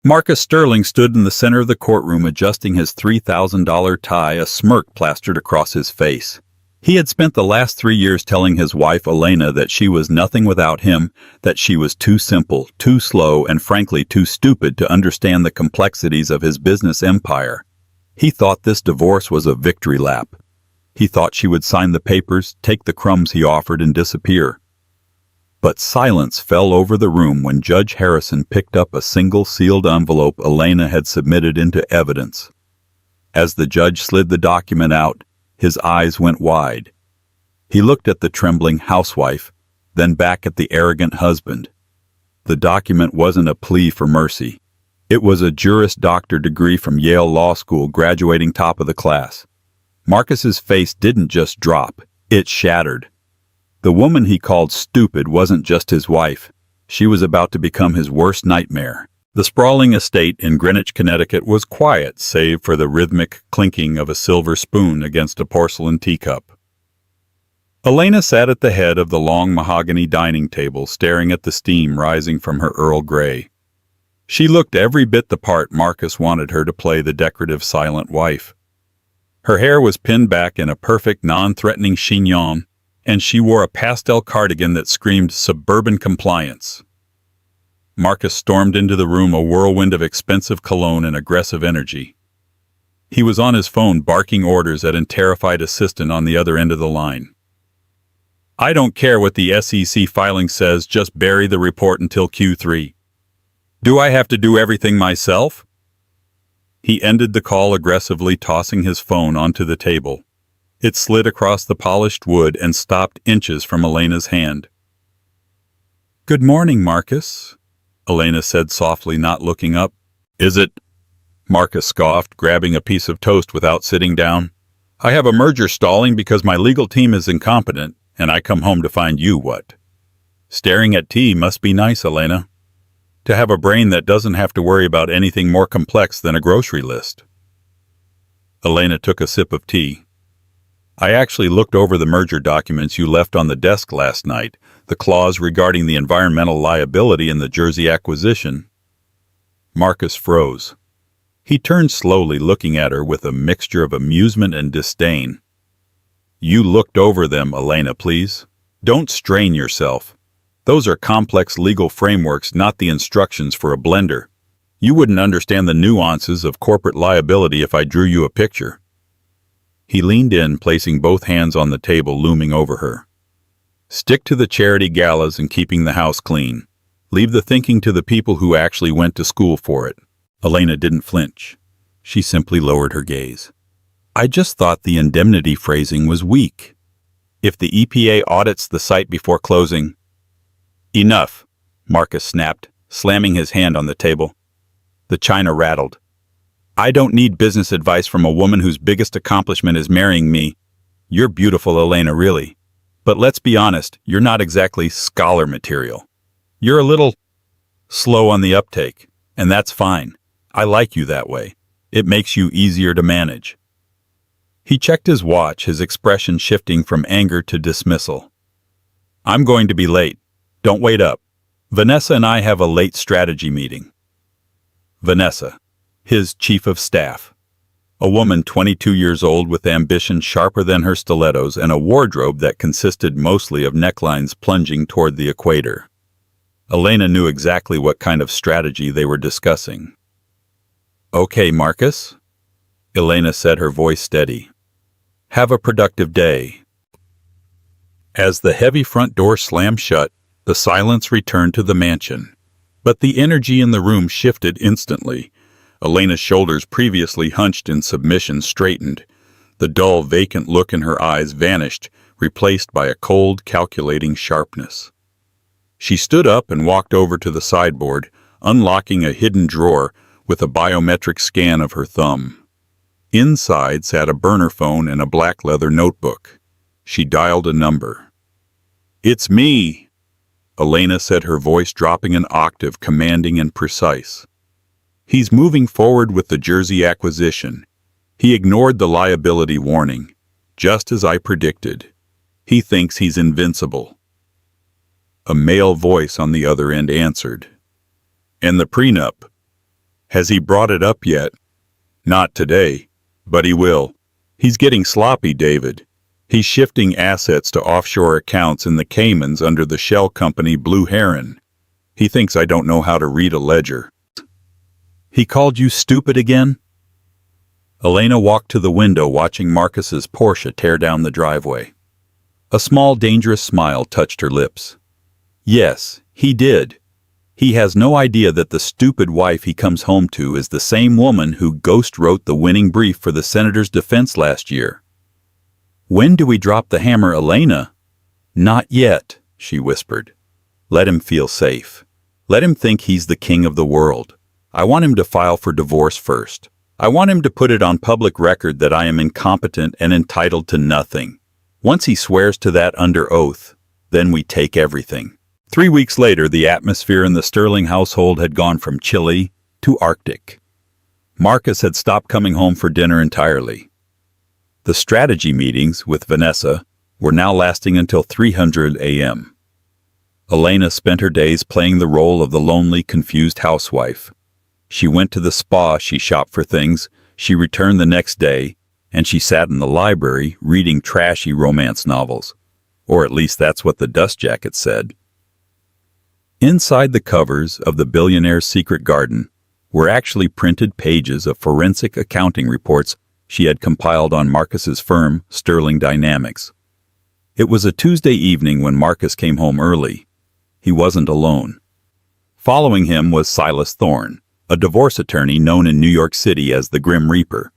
Marcus Sterling stood in the center of the courtroom adjusting his $3,000 tie, a smirk plastered across his face. He had spent the last 3 years telling his wife, Elena, that she was nothing without him, that she was too simple, too slow, and frankly too stupid to understand the complexities of his business empire. He thought this divorce was a victory lap. He thought she would sign the papers, take the crumbs he offered, and disappear. But silence fell over the room when Judge Harrison picked up a single sealed envelope Elena had submitted into evidence. As the judge slid the document out, his eyes went wide. He looked at the trembling housewife, then back at the arrogant husband. The document wasn't a plea for mercy. It was a Juris Doctor degree from Yale Law School, graduating top of the class. Marcus's face didn't just drop, it shattered. The woman he called stupid wasn't just his wife. She was about to become his worst nightmare. The sprawling estate in Greenwich, Connecticut was quiet save for the rhythmic clinking of a silver spoon against a porcelain teacup. Elena sat at the head of the long mahogany dining table, staring at the steam rising from her Earl Grey. She looked every bit the part Marcus wanted her to play, the decorative silent wife. Her hair was pinned back in a perfect non-threatening chignon, and she wore a pastel cardigan that screamed suburban compliance. Marcus stormed into the room, a whirlwind of expensive cologne and aggressive energy. He was on his phone barking orders at a terrified assistant on the other end of the line. "I don't care what the SEC filing says, just bury the report until Q3. Do I have to do everything myself?" He ended the call aggressively, tossing his phone onto the table. It slid across the polished wood and stopped inches from Elena's hand. "Good morning, Marcus," Elena said softly, not looking up. "Is it?" Marcus scoffed, grabbing a piece of toast without sitting down. "I have a merger stalling because my legal team is incompetent, and I come home to find you what? Staring at tea must be nice, Elena. To have a brain that doesn't have to worry about anything more complex than a grocery list." Elena took a sip of tea. "I actually looked over the merger documents you left on the desk last night, the clause regarding the environmental liability in the Jersey acquisition." Marcus froze. He turned slowly, looking at her with a mixture of amusement and disdain. "You looked over them, Elena, please. Don't strain yourself. Those are complex legal frameworks, not the instructions for a blender. You wouldn't understand the nuances of corporate liability if I drew you a picture." He leaned in, placing both hands on the table, looming over her. "Stick to the charity galas and keeping the house clean. Leave the thinking to the people who actually went to school for it." Elena didn't flinch. She simply lowered her gaze. "I just thought the indemnity phrasing was weak. If the EPA audits the site before closing—" "Enough," Marcus snapped, slamming his hand on the table. The china rattled. "I don't need business advice from a woman whose biggest accomplishment is marrying me. You're beautiful, Elena, really. But let's be honest, you're not exactly scholar material. You're a little slow on the uptake, and that's fine. I like you that way. It makes you easier to manage." He checked his watch, his expression shifting from anger to dismissal. "I'm going to be late. Don't wait up. Vanessa and I have a late strategy meeting." Vanessa, his chief of staff. A woman 22 years old with ambition sharper than her stilettos and a wardrobe that consisted mostly of necklines plunging toward the equator. Elena knew exactly what kind of strategy they were discussing. "Okay, Marcus," Elena said, her voice steady. "Have a productive day." As the heavy front door slammed shut, the silence returned to the mansion. But the energy in the room shifted instantly. Elena's shoulders, previously hunched in submission, straightened. The dull, vacant look in her eyes vanished, replaced by a cold, calculating sharpness. She stood up and walked over to the sideboard, unlocking a hidden drawer with a biometric scan of her thumb. Inside sat a burner phone and a black leather notebook. She dialed a number. "It's me," Elena said, her voice dropping an octave, commanding and precise. "He's moving forward with the Jersey acquisition. He ignored the liability warning, just as I predicted. He thinks he's invincible." A male voice on the other end answered. "And the prenup?" Has he brought it up yet? Not today, but he will. He's getting sloppy, David. He's shifting assets to offshore accounts in the Caymans under the shell company Blue Heron. He thinks I don't know how to read a ledger. He called you stupid again? Elena walked to the window watching Marcus's Porsche tear down the driveway. A small, dangerous smile touched her lips. Yes, he did. He has no idea that the stupid wife he comes home to is the same woman who ghost-wrote the winning brief for the senator's defense last year. When do we drop the hammer, Elena? Not yet, she whispered. Let him feel safe. Let him think he's the king of the world. I want him to file for divorce first. I want him to put it on public record that I am incompetent and entitled to nothing. Once he swears to that under oath, then we take everything. 3 weeks later, the atmosphere in the Sterling household had gone from chilly to Arctic. Marcus had stopped coming home for dinner entirely. The strategy meetings with Vanessa were now lasting until 300 a.m. Elena spent her days playing the role of the lonely, confused housewife. She went to the spa, she shopped for things, she returned the next day, and she sat in the library reading trashy romance novels. Or at least that's what the dust jacket said. Inside the covers of the Billionaire's secret garden were actually printed pages of forensic accounting reports she had compiled on Marcus's firm, Sterling Dynamics. It was a Tuesday evening when Marcus came home early. He wasn't alone. Following him was Silas Thorne, a divorce attorney known in New York City as the Grim Reaper.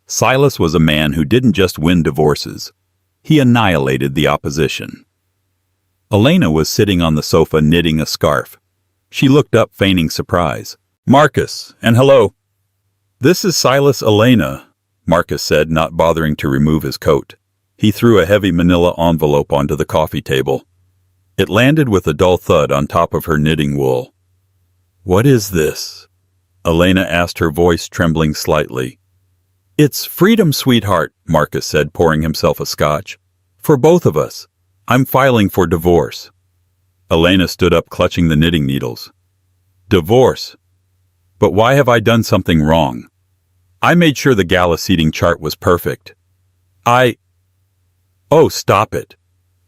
Silas was a man who didn't just win divorces. He annihilated the opposition. Elena was sitting on the sofa knitting a scarf. She looked up, feigning surprise. Marcus, and hello. This is Silas, Elena, Marcus said, not bothering to remove his coat. He threw a heavy manila envelope onto the coffee table. It landed with a dull thud on top of her knitting wool. What is this? Elena asked, her voice trembling slightly. It's freedom, sweetheart, Marcus said, pouring himself a scotch. For both of us. I'm filing for divorce. Elena stood up, clutching the knitting needles. Divorce? But why have I done something wrong? I made sure the gala seating chart was perfect. Oh, stop it,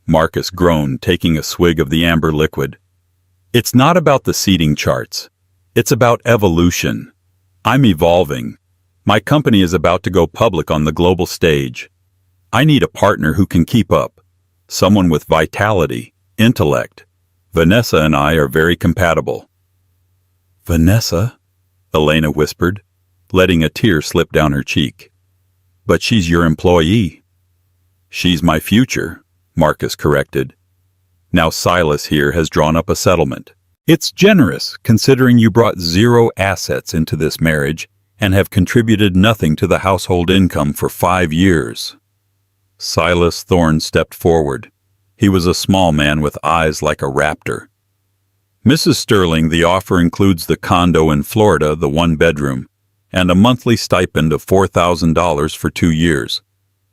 Marcus groaned, taking a swig of the amber liquid. It's not about the seating charts. It's about evolution. I'm evolving. My company is about to go public on the global stage. I need a partner who can keep up. Someone with vitality, intellect. Vanessa and I are very compatible. Vanessa? Elena whispered, letting a tear slip down her cheek. But she's your employee. She's my future, Marcus corrected. Now Silas here has drawn up a settlement. It's generous, considering you brought 0 assets into this marriage and have contributed nothing to the household income for 5 years. Silas Thorne stepped forward. He was a small man with eyes like a raptor. Mrs. Sterling, the offer includes the condo in Florida, the 1-bedroom, and a monthly stipend of $4,000 for 2 years.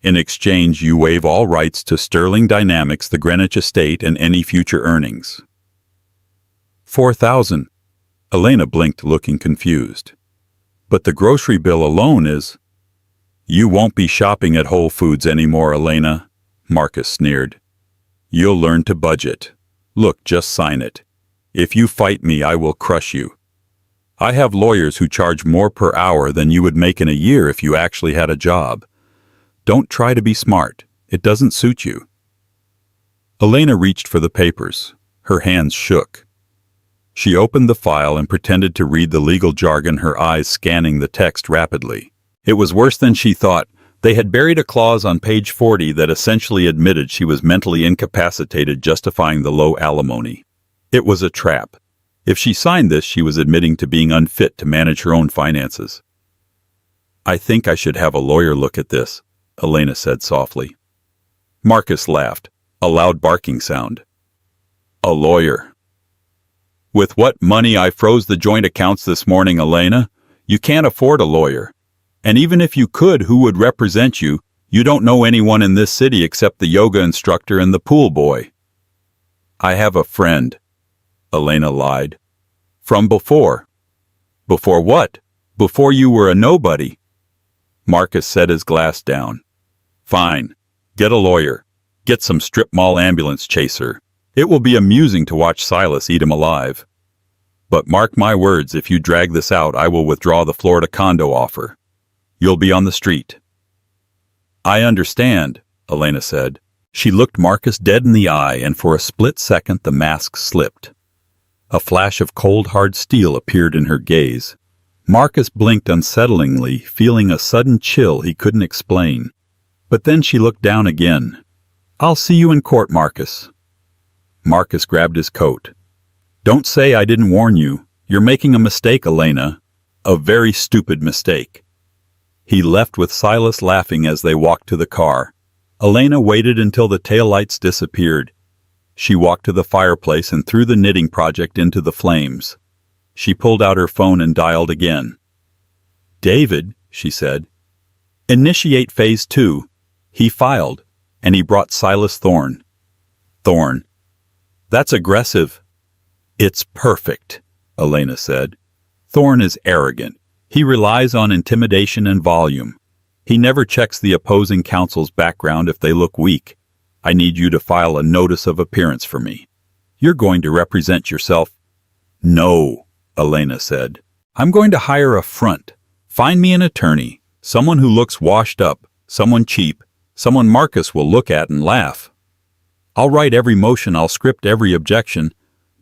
In exchange, you waive all rights to Sterling Dynamics, the Greenwich estate, and any future earnings. 4,000. Elena blinked, looking confused. But the grocery bill alone is... You won't be shopping at Whole Foods anymore, Elena, Marcus sneered. You'll learn to budget. Look, just sign it. If you fight me, I will crush you. I have lawyers who charge more per hour than you would make in a year if you actually had a job. Don't try to be smart. It doesn't suit you. Elena reached for the papers. Her hands shook. She opened the file and pretended to read the legal jargon, her eyes scanning the text rapidly. It was worse than she thought. They had buried a clause on page 40 that essentially admitted she was mentally incapacitated, justifying the low alimony. It was a trap. If she signed this, she was admitting to being unfit to manage her own finances. I think I should have a lawyer look at this, Elena said softly. Marcus laughed, a loud barking sound. A lawyer. With what money I froze the joint accounts this morning, Elena, you can't afford a lawyer. And even if you could, who would represent you? You don't know anyone in this city except the yoga instructor and the pool boy. I have a friend, Elena lied. From before. Before what? Before you were a nobody. Marcus set his glass down. Fine. Get a lawyer. Get some strip mall ambulance chaser. It will be amusing to watch Silas eat him alive. But mark my words, if you drag this out, I will withdraw the Florida condo offer. You'll be on the street. I understand, Elena said. She looked Marcus dead in the eye, and for a split second the mask slipped. A flash of cold, hard steel appeared in her gaze. Marcus blinked unsettlingly, feeling a sudden chill he couldn't explain. But then she looked down again. I'll see you in court, Marcus. Marcus grabbed his coat. Don't say I didn't warn you. You're making a mistake, Elena. A very stupid mistake. He left with Silas laughing as they walked to the car. Elena waited until the taillights disappeared. She walked to the fireplace and threw the knitting project into the flames. She pulled out her phone and dialed again. David, she said. Initiate phase 2. He filed, and he brought Silas Thorne. Thorne. That's aggressive. It's perfect, Elena said. Thorne is arrogant. He relies on intimidation and volume. He never checks the opposing counsel's background if they look weak. I need you to file a notice of appearance for me. You're going to represent yourself. No, Elena said. I'm going to hire a front. Find me an attorney, someone who looks washed up, someone cheap, someone Marcus will look at and laugh. I'll write every motion, I'll script every objection,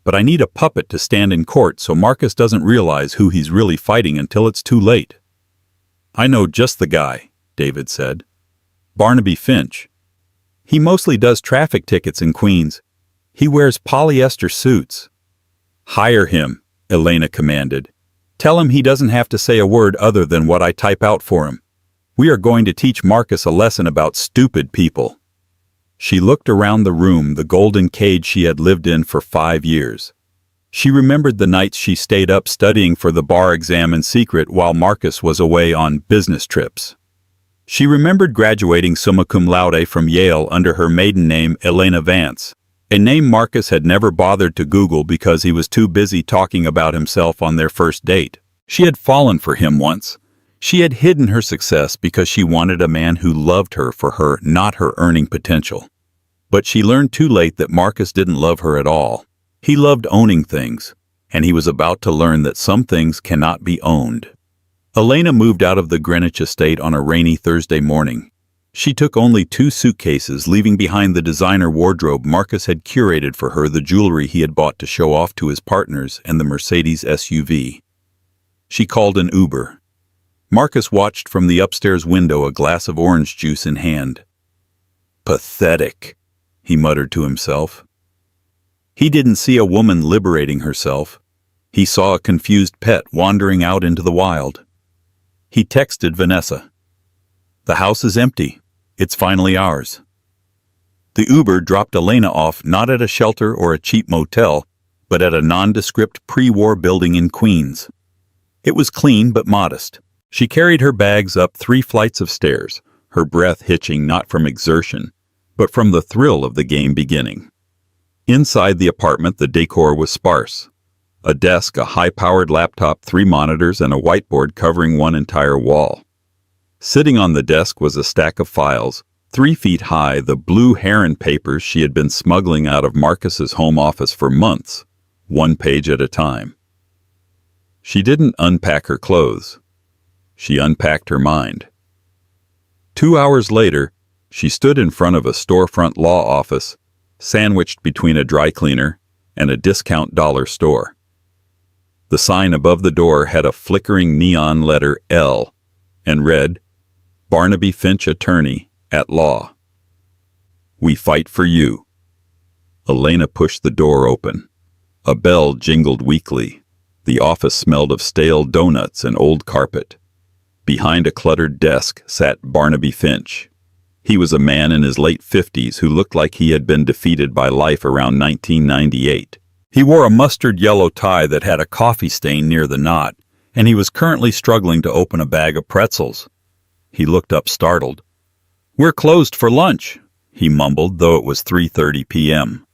but I need a puppet to stand in court so Marcus doesn't realize who he's really fighting until it's too late. I know just the guy, David said. Barnaby Finch. He mostly does traffic tickets in Queens. He wears polyester suits. Hire him, Elena commanded. Tell him he doesn't have to say a word other than what I type out for him. We are going to teach Marcus a lesson about stupid people. She looked around the room, the golden cage she had lived in for 5 years. She remembered the nights she stayed up studying for the bar exam in secret while Marcus was away on business trips. She remembered graduating summa cum laude from Yale under her maiden name Elena Vance, a name Marcus had never bothered to Google because he was too busy talking about himself on their first date. She had fallen for him once. She had hidden her success because she wanted a man who loved her for her, not her earning potential. But she learned too late that Marcus didn't love her at all. He loved owning things, and he was about to learn that some things cannot be owned. Elena moved out of the Greenwich estate on a rainy Thursday morning. She took only 2 suitcases, leaving behind the designer wardrobe Marcus had curated for her, the jewelry he had bought to show off to his partners, and the Mercedes SUV. She called an Uber. Marcus watched from the upstairs window, a glass of orange juice in hand. Pathetic, he muttered to himself. He didn't see a woman liberating herself. He saw a confused pet wandering out into the wild. He texted Vanessa. The house is empty. It's finally ours. The Uber dropped Elena off not at a shelter or a cheap motel, but at a nondescript pre-war building in Queens. It was clean but modest. She carried her bags up 3 flights of stairs, her breath hitching not from exertion, but from the thrill of the game beginning. Inside the apartment, the decor was sparse. A desk, a high-powered laptop, 3 monitors, and a whiteboard covering one entire wall. Sitting on the desk was a stack of files, 3 feet high, the blue heron papers she had been smuggling out of Marcus's home office for months, 1 page at a time. She didn't unpack her clothes. She unpacked her mind. 2 hours later, she stood in front of a storefront law office, sandwiched between a dry cleaner and a discount dollar store. The sign above the door had a flickering neon letter L and read, Barnaby Finch Attorney at Law. We fight for you. Elena pushed the door open. A bell jingled weakly. The office smelled of stale donuts and old carpet. Behind a cluttered desk sat Barnaby Finch. He was a man in his late 50s who looked like he had been defeated by life around 1998. He wore a mustard yellow tie that had a coffee stain near the knot, and he was currently struggling to open a bag of pretzels. He looked up startled. We're closed for lunch, he mumbled, though it was 3:30 p.m.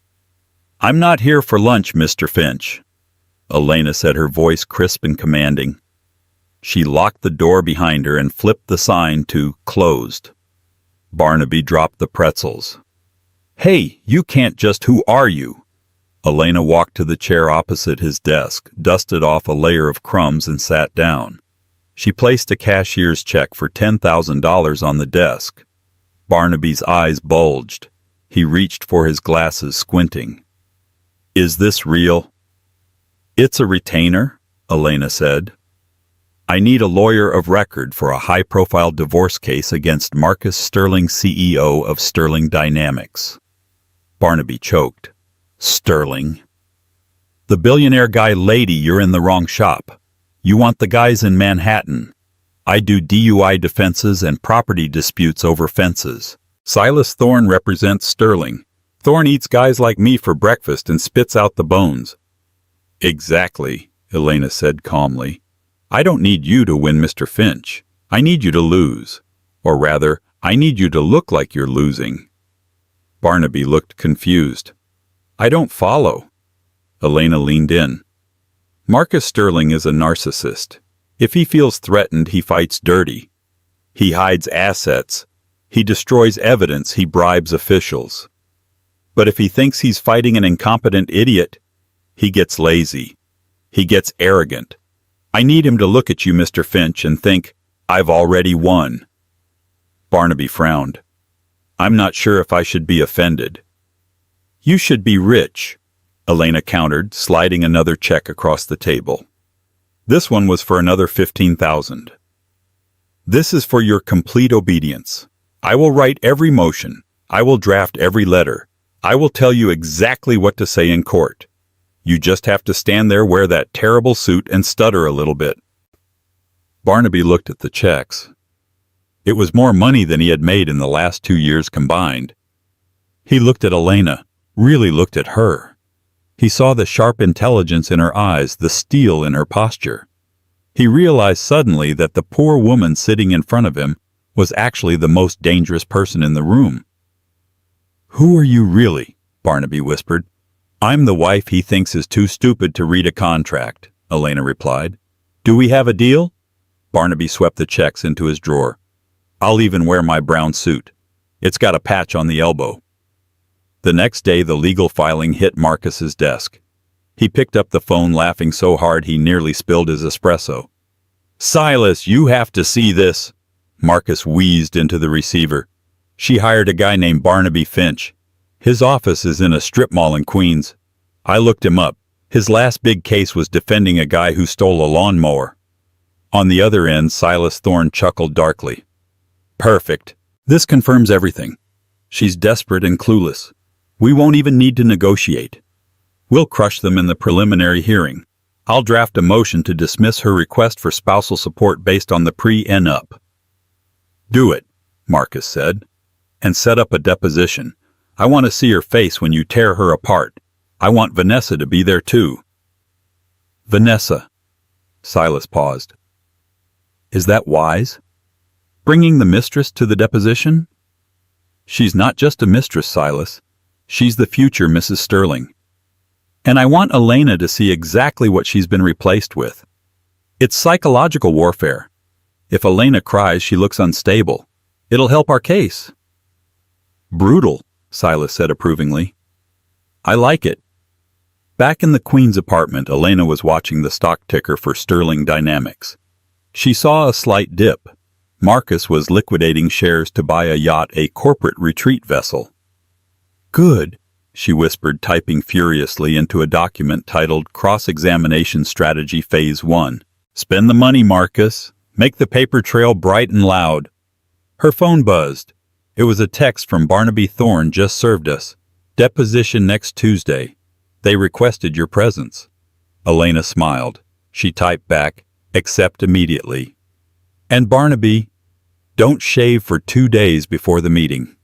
I'm not here for lunch, Mr. Finch. Elena said, her voice crisp and commanding. She locked the door behind her and flipped the sign to closed. Barnaby dropped the pretzels. "Hey, you can't just, who are you?" Elena walked to the chair opposite his desk, dusted off a layer of crumbs and sat down. She placed a cashier's check for $10,000 on the desk. Barnaby's eyes bulged. He reached for his glasses, squinting. "Is this real?" "It's a retainer," Elena said. "I need a lawyer of record for a high-profile divorce case against Marcus Sterling, CEO of Sterling Dynamics." Barnaby choked. "Sterling?" "The billionaire guy, lady, you're in the wrong shop. You want the guys in Manhattan. I do DUI defenses and property disputes over fences. Silas Thorne represents Sterling. Thorne eats guys like me for breakfast and spits out the bones." "Exactly," Elena said calmly. "I don't need you to win, Mr. Finch. I need you to lose. Or rather, I need you to look like you're losing." Barnaby looked confused. "I don't follow." Elena leaned in. "Marcus Sterling is a narcissist. If he feels threatened, he fights dirty. He hides assets. He destroys evidence. He bribes officials. But if he thinks he's fighting an incompetent idiot, he gets lazy. He gets arrogant. I need him to look at you, Mr. Finch, and think, I've already won." Barnaby frowned. "I'm not sure if I should be offended." "You should be rich," Elena countered, sliding another check across the table. This one was for another $15,000. "This is for your complete obedience. I will write every motion. I will draft every letter. I will tell you exactly what to say in court. You just have to stand there, wear that terrible suit, and stutter a little bit." Barnaby looked at the checks. It was more money than he had made in the last 2 years combined. He looked at Elena, really looked at her. He saw the sharp intelligence in her eyes, the steel in her posture. He realized suddenly that the poor woman sitting in front of him was actually the most dangerous person in the room. "Who are you really?" Barnaby whispered. "I'm the wife he thinks is too stupid to read a contract," Elena replied. "Do we have a deal?" Barnaby swept the checks into his drawer. "I'll even wear my brown suit. It's got a patch on the elbow." The next day the legal filing hit Marcus's desk. He picked up the phone, laughing so hard he nearly spilled his espresso. "Silas, you have to see this." Marcus wheezed into the receiver. "She hired a guy named Barnaby Finch. His office is in a strip mall in Queens. I looked him up. His last big case was defending a guy who stole a lawnmower." On the other end, Silas Thorne chuckled darkly. "Perfect. This confirms everything. She's desperate and clueless. We won't even need to negotiate. We'll crush them in the preliminary hearing. I'll draft a motion to dismiss her request for spousal support based on the pre-nup." "Do it," Marcus said, "and set up a deposition. I want to see her face when you tear her apart. I want Vanessa to be there too." "Vanessa." Silas paused. "Is that wise? Bringing the mistress to the deposition?" "She's not just a mistress, Silas. She's the future Mrs. Sterling. And I want Elena to see exactly what she's been replaced with. It's psychological warfare. If Elena cries, she looks unstable. It'll help our case." "Brutal," Silas said approvingly. "I like it." Back in the Queen's apartment, Elena was watching the stock ticker for Sterling Dynamics. She saw a slight dip. Marcus was liquidating shares to buy a yacht, a corporate retreat vessel. "Good," she whispered, typing furiously into a document titled Cross-Examination Strategy Phase 1. "Spend the money, Marcus. Make the paper trail bright and loud." Her phone buzzed. It was a text from Barnaby. "Thorne just served us. Deposition next Tuesday. They requested your presence." Elena smiled. She typed back, "Accept immediately." And Barnaby, "Don't shave for 2 days before the meeting."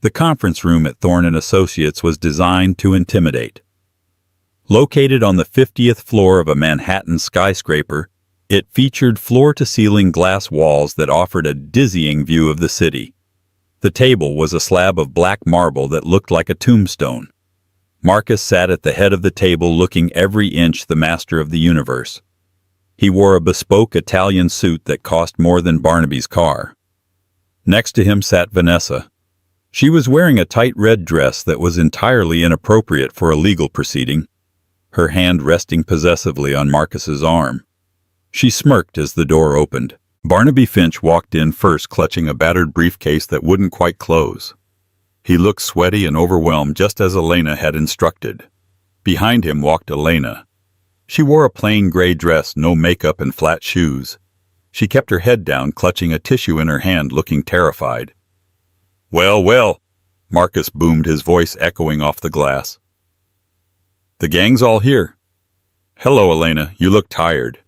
The conference room at Thorne & Associates was designed to intimidate. Located on the 50th floor of a Manhattan skyscraper, it featured floor-to-ceiling glass walls that offered a dizzying view of the city. The table was a slab of black marble that looked like a tombstone. Marcus sat at the head of the table, looking every inch the master of the universe. He wore a bespoke Italian suit that cost more than Barnaby's car. Next to him sat Vanessa. She was wearing a tight red dress that was entirely inappropriate for a legal proceeding, her hand resting possessively on Marcus's arm. She smirked as the door opened. Barnaby Finch walked in first, clutching a battered briefcase that wouldn't quite close. He looked sweaty and overwhelmed, just as Elena had instructed. Behind him walked Elena. She wore a plain gray dress, no makeup, and flat shoes. She kept her head down, clutching a tissue in her hand, looking terrified. "Well, well," Marcus boomed, his voice echoing off the glass. "The gang's all here." "Hello, Elena. You look tired."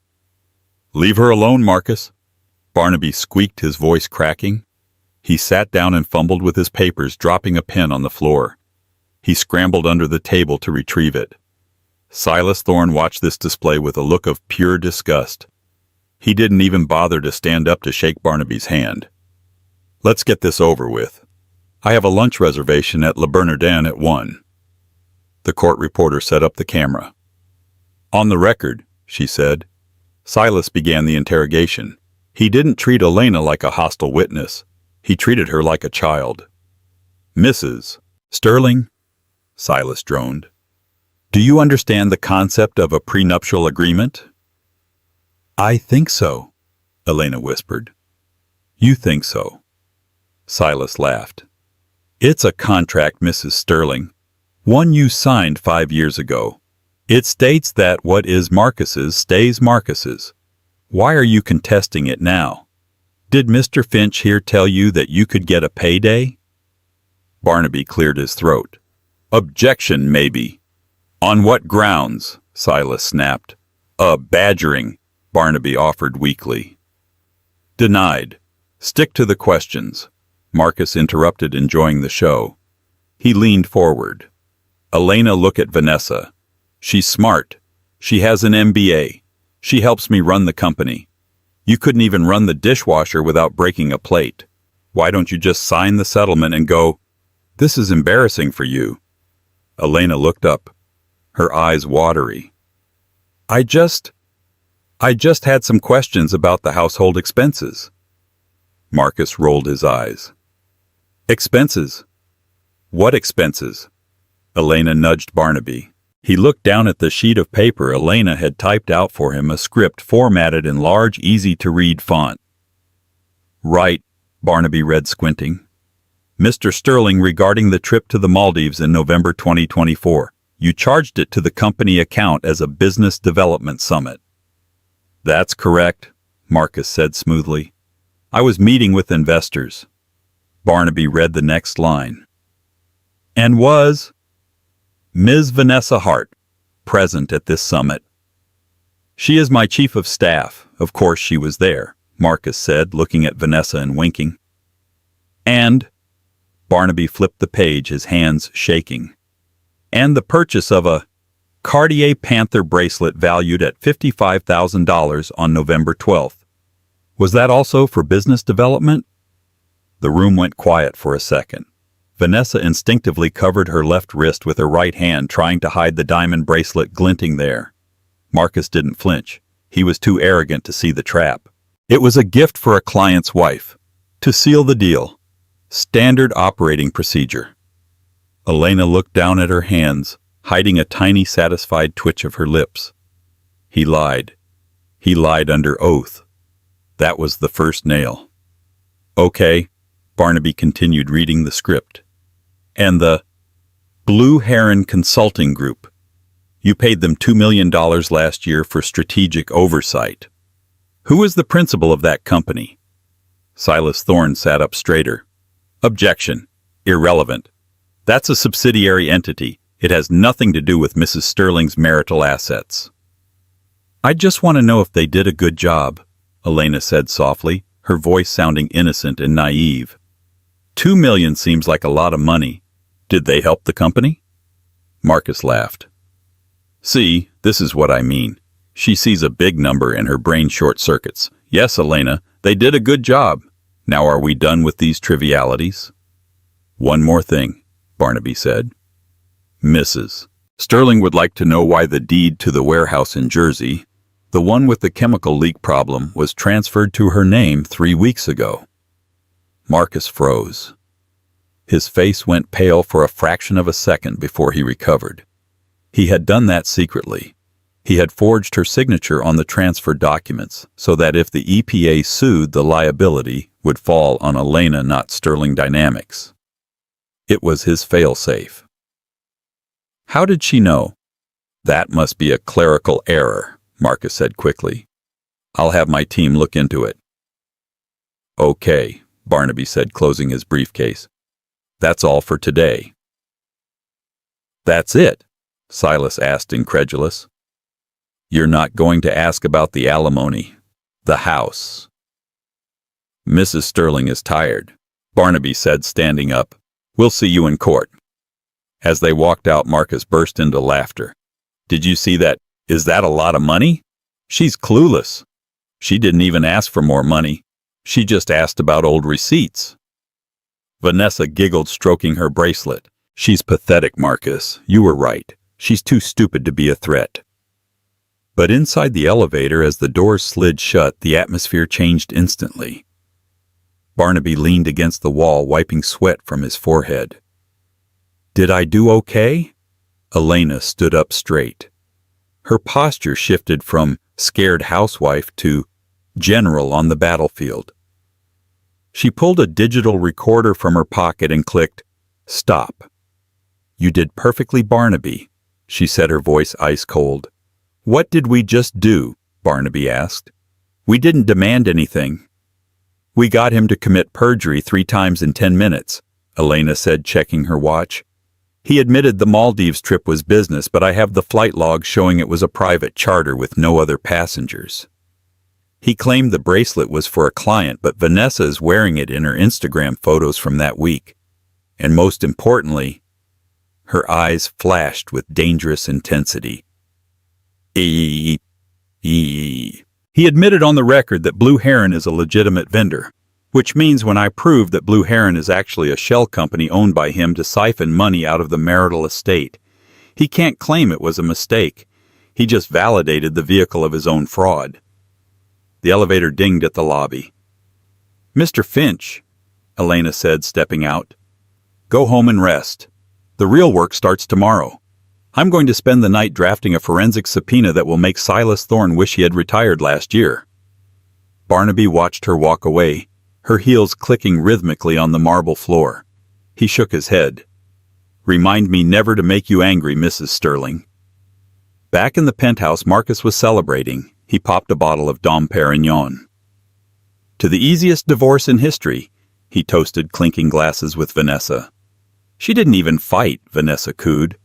"Leave her alone, Marcus," Barnaby squeaked, his voice cracking. He sat down and fumbled with his papers, dropping a pen on the floor. He scrambled under the table to retrieve it. Silas Thorne watched this display with a look of pure disgust. He didn't even bother to stand up to shake Barnaby's hand. "Let's get this over with. I have a lunch reservation at Le Bernardin at 1. The court reporter set up the camera. "On the record," she said. Silas began the interrogation. He didn't treat Elena like a hostile witness. He treated her like a child. "Mrs. Sterling," Silas droned, "do you understand the concept of a prenuptial agreement?" "I think so," Elena whispered. "You think so?" Silas laughed. "It's a contract, Mrs. Sterling. One you signed 5 years ago. It states that what is Marcus's stays Marcus's. Why are you contesting it now? Did Mr. Finch here tell you that you could get a payday?" Barnaby cleared his throat. "Objection, maybe." "On what grounds?" Silas snapped. Badgering," Barnaby offered weakly. "Denied. Stick to the questions," Marcus interrupted, enjoying the show. He leaned forward. "Elena, look at Vanessa. She's smart. She has an MBA. She helps me run the company. You couldn't even run the dishwasher without breaking a plate. Why don't you just sign the settlement and go, 'This is embarrassing for you'?" Elena looked up, her eyes watery. I just had some questions about the household expenses." Marcus rolled his eyes. "Expenses? What expenses?" Elena nudged Barnaby. He looked down at the sheet of paper Elena had typed out for him, a script formatted in large, easy-to-read font. "Right," Barnaby read, squinting. "Mr. Sterling, regarding the trip to the Maldives in November 2024, you charged it to the company account as a business development summit." "That's correct," Marcus said smoothly. "I was meeting with investors." Barnaby read the next line. "And was Ms. Vanessa Hart present at this summit?" "She is my chief of staff. Of course she was there," Marcus said, looking at Vanessa and winking. "And," Barnaby flipped the page, his hands shaking, "and the purchase of a Cartier Panther bracelet valued at $55,000 on November 12th. Was that also for business development?" The room went quiet for a second. Vanessa instinctively covered her left wrist with her right hand, trying to hide the diamond bracelet glinting there. Marcus didn't flinch. He was too arrogant to see the trap. "It was a gift for a client's wife. To seal the deal. Standard operating procedure." Elena looked down at her hands, hiding a tiny satisfied twitch of her lips. He lied. He lied under oath. That was the first nail. "Okay," Barnaby continued reading the script. "And the Blue Heron Consulting Group. You paid them $2 million last year for strategic oversight. Who is the principal of that company?" Silas Thorne sat up straighter. "Objection. Irrelevant. That's a subsidiary entity. It has nothing to do with Mrs. Sterling's marital assets." "I just want to know if they did a good job," Elena said softly, her voice sounding innocent and naive. $2 million seems like a lot of money. Did they help the company?" Marcus laughed. "See, this is what I mean." She sees a big number and her brain short circuits. "Yes, Elena, they did a good job. Now are we done with these trivialities?" "One more thing," Barnaby said. "Mrs. Sterling would like to know why the deed to the warehouse in Jersey The one with the chemical leak problem was transferred to her name 3 weeks ago. Marcus froze. His face went pale for a fraction of a second before he recovered. He had done that secretly. He had forged her signature on the transfer documents so that if the EPA sued, the liability would fall on Elena, not Sterling Dynamics. It was his fail-safe. How did she know? That must be a clerical error, Marcus said quickly. I'll have my team look into it. Okay, Barnaby said, closing his briefcase. That's all for today. That's it? Silas asked, incredulous. You're not going to ask about the alimony, the house. Mrs. Sterling is tired, Barnaby said, standing up. We'll see you in court. As they walked out, Marcus burst into laughter. Did you see that? Is that a lot of money? She's clueless. She didn't even ask for more money. She just asked about old receipts. Vanessa giggled, stroking her bracelet. She's pathetic, Marcus. You were right. She's too stupid to be a threat. But inside the elevator, as the doors slid shut, the atmosphere changed instantly. Barnaby leaned against the wall, wiping sweat from his forehead. Did I do okay? Elena stood up straight. Her posture shifted from scared housewife to general on the battlefield. She pulled a digital recorder from her pocket and clicked, "Stop." "You did perfectly, Barnaby," she said, her voice ice cold. "What did we just do?" Barnaby asked. "We didn't demand anything." "We got him to commit perjury 3 times in 10 minutes, Elena said, checking her watch. "He admitted the Maldives trip was business, but I have the flight log showing it was a private charter with no other passengers. He claimed the bracelet was for a client, but Vanessa is wearing it in her Instagram photos from that week. And most importantly," her eyes flashed with dangerous intensity, He admitted on the record that Blue Heron is a legitimate vendor, which means when I proved that Blue Heron is actually a shell company owned by him to siphon money out of the marital estate, he can't claim it was a mistake. He just validated the vehicle of his own fraud. The elevator dinged at the lobby. "Mr. Finch," Elena said, stepping out. "Go home and rest. The real work starts tomorrow. I'm going to spend the night drafting a forensic subpoena that will make Silas Thorne wish he had retired last year." Barnaby watched her walk away, her heels clicking rhythmically on the marble floor. He shook his head. "Remind me never to make you angry, Mrs. Sterling." Back in the penthouse, Marcus was celebrating. He popped a bottle of Dom Perignon. "To the easiest divorce in history," he toasted, clinking glasses with Vanessa. "She didn't even fight," Vanessa cooed.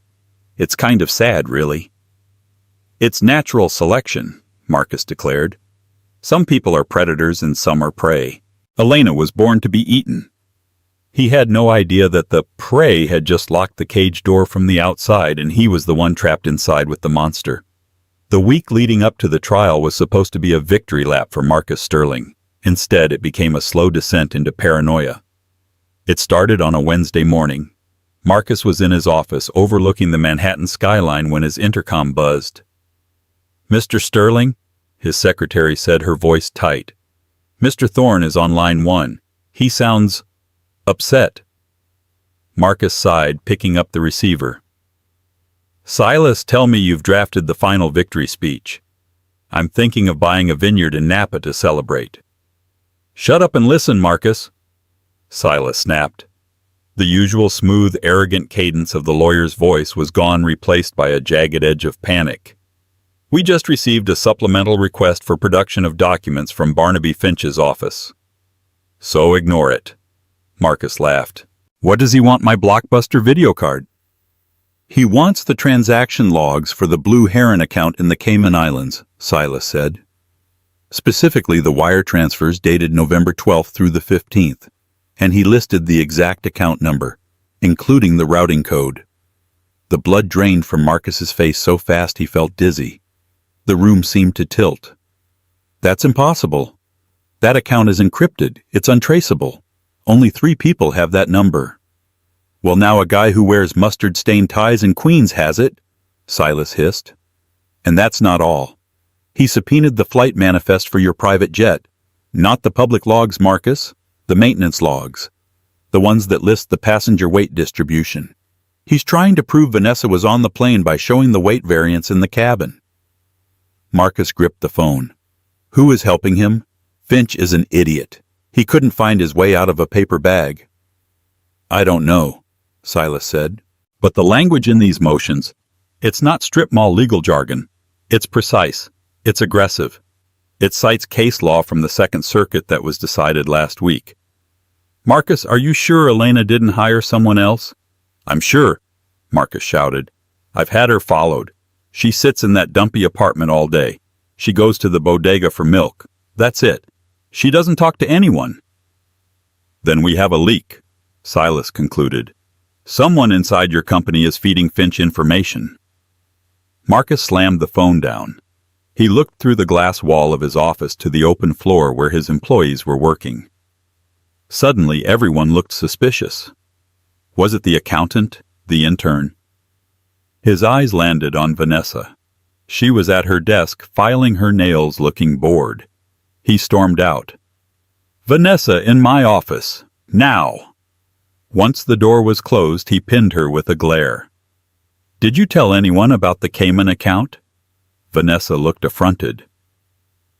"It's kind of sad, really." "It's natural selection," Marcus declared. "Some people are predators and some are prey. Elena was born to be eaten." He had no idea that the prey had just locked the cage door from the outside and he was the one trapped inside with the monster. The week leading up to the trial was supposed to be a victory lap for Marcus Sterling. Instead, it became a slow descent into paranoia. It started on a Wednesday morning. Marcus was in his office overlooking the Manhattan skyline when his intercom buzzed. "Mr. Sterling?" his secretary said, her voice tight. "Mr. Thorne is on line 1. He sounds upset." Marcus sighed, picking up the receiver. "Silas, tell me you've drafted the final victory speech. I'm thinking of buying a vineyard in Napa to celebrate." "Shut up and listen, Marcus," Silas snapped. The usual smooth, arrogant cadence of the lawyer's voice was gone, replaced by a jagged edge of panic. "We just received a supplemental request for production of documents from Barnaby Finch's office." "So ignore it," Marcus laughed. "What does he want my Blockbuster video card?" "He wants the transaction logs for the Blue Heron account in the Cayman Islands," Silas said. "Specifically the wire transfers dated November 12th through the 15th. And he listed the exact account number, including the routing code." The blood drained from Marcus's face so fast he felt dizzy. The room seemed to tilt. "That's impossible. That account is encrypted. It's untraceable. Only 3 people have that number." "Well, now a guy who wears mustard-stained ties in Queens has it," Silas hissed. "And that's not all. He subpoenaed the flight manifest for your private jet. Not the public logs, Marcus. The maintenance logs. The ones that list the passenger weight distribution. He's trying to prove Vanessa was on the plane by showing the weight variance in the cabin. Marcus gripped the phone. Who is helping him? Finch is an idiot. He couldn't find his way out of a paper bag. I don't know, Silas said. But the language in these motions, it's not strip mall legal jargon. It's precise. It's aggressive. It cites case law from the Second Circuit that was decided last week. Marcus, are you sure Elena didn't hire someone else? I'm sure, Marcus shouted. I've had her followed. She sits in that dumpy apartment all day. She goes to the bodega for milk. That's it. She doesn't talk to anyone. Then we have a leak, Silas concluded. Someone inside your company is feeding Finch information. Marcus slammed the phone down. He looked through the glass wall of his office to the open floor where his employees were working. Suddenly, everyone looked suspicious. Was it the accountant, the intern? His eyes landed on Vanessa. She was at her desk, filing her nails, looking bored. He stormed out. Vanessa, in my office. Now! Once the door was closed, he pinned her with a glare. Did you tell anyone about the Cayman account? Vanessa looked affronted.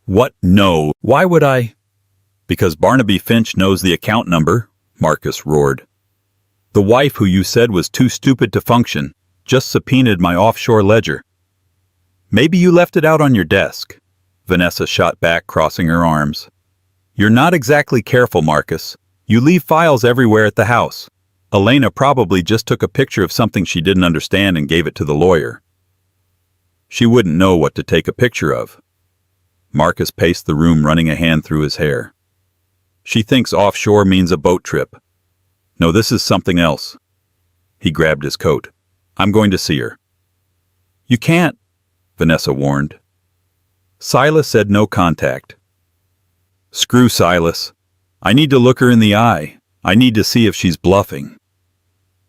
What? No. Why would I? Because Barnaby Finch knows the account number, Marcus roared. The wife who you said was too stupid to function just subpoenaed my offshore ledger. Maybe you left it out on your desk, Vanessa shot back, crossing her arms. You're not exactly careful, Marcus. You leave files everywhere at the house. Elena probably just took a picture of something she didn't understand and gave it to the lawyer. She wouldn't know what to take a picture of. Marcus paced the room, running a hand through his hair. She thinks offshore means a boat trip. No, this is something else. He grabbed his coat. I'm going to see her. You can't, Vanessa warned. Silas said no contact. Screw Silas. I need to look her in the eye. I need to see if she's bluffing.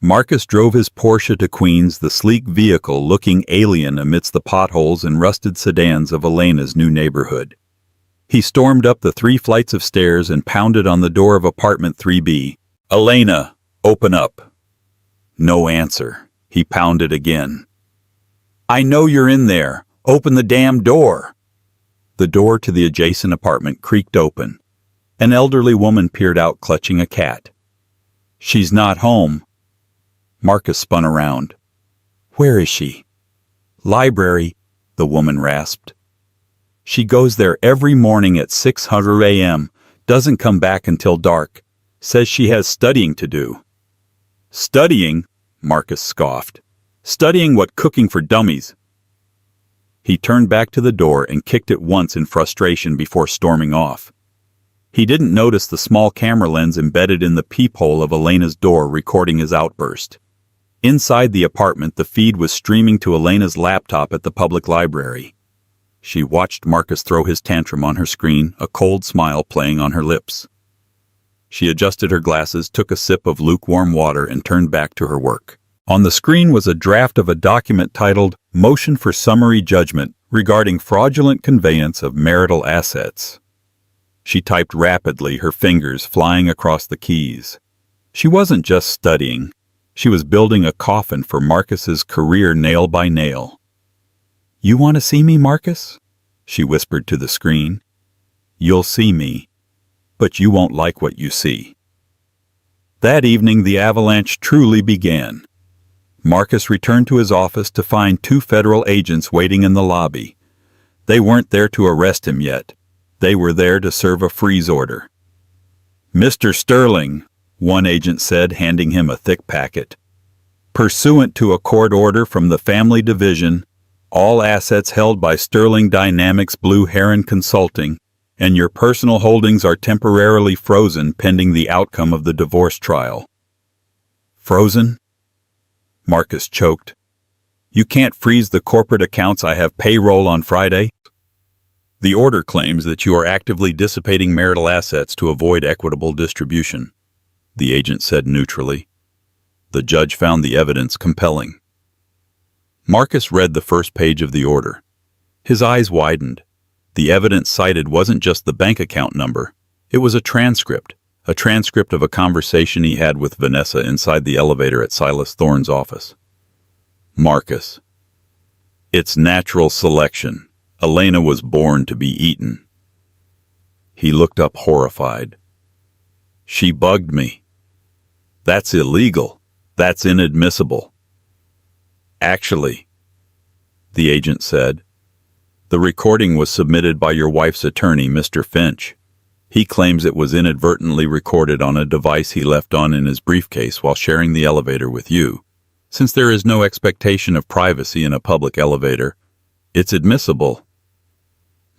Marcus drove his Porsche to Queens, the sleek vehicle looking alien amidst the potholes and rusted sedans of Elena's new neighborhood. He stormed up the 3 flights of stairs and pounded on the door of apartment 3B. Elena, open up. No answer. He pounded again. I know you're in there. Open the damn door. The door to the adjacent apartment creaked open. An elderly woman peered out, clutching a cat. She's not home. Marcus spun around. Where is she? Library, the woman rasped. She goes there every morning at 6:00 a.m., doesn't come back until dark, says she has studying to do. Studying? Marcus scoffed. Studying what? Cooking for dummies. He turned back to the door and kicked it once in frustration before storming off. He didn't notice the small camera lens embedded in the peephole of Elena's door recording his outburst. Inside the apartment, the feed was streaming to Elena's laptop at the public library. She watched Marcus throw his tantrum on her screen, a cold smile playing on her lips. She adjusted her glasses, took a sip of lukewarm water, and turned back to her work. On the screen was a draft of a document titled Motion for Summary Judgment regarding fraudulent conveyance of marital assets. She typed rapidly, her fingers flying across the keys. She wasn't just studying. She was building a coffin for Marcus's career nail by nail. You want to see me, Marcus? She whispered to the screen. You'll see me, but you won't like what you see. That evening, the avalanche truly began. Marcus returned to his office to find 2 federal agents waiting in the lobby. They weren't there to arrest him yet. They were there to serve a freeze order. Mr. Sterling, one agent said, handing him a thick packet. Pursuant to a court order from the Family Division, all assets held by Sterling Dynamics Blue Heron Consulting and your personal holdings are temporarily frozen pending the outcome of the divorce trial. Frozen? Marcus choked. You can't freeze the corporate accounts. I have payroll on Friday. The order claims that you are actively dissipating marital assets to avoid equitable distribution, the agent said neutrally. The judge found the evidence compelling. Marcus read the first page of the order. His eyes widened. The evidence cited wasn't just the bank account number. It was a transcript of a conversation he had with Vanessa inside the elevator at Silas Thorne's office. Marcus. It's natural selection. Elena was born to be eaten. He looked up horrified. She bugged me. That's illegal. That's inadmissible. Actually, the agent said, the recording was submitted by your wife's attorney, Mr. Finch. He claims it was inadvertently recorded on a device he left on in his briefcase while sharing the elevator with you. Since there is no expectation of privacy in a public elevator, it's admissible.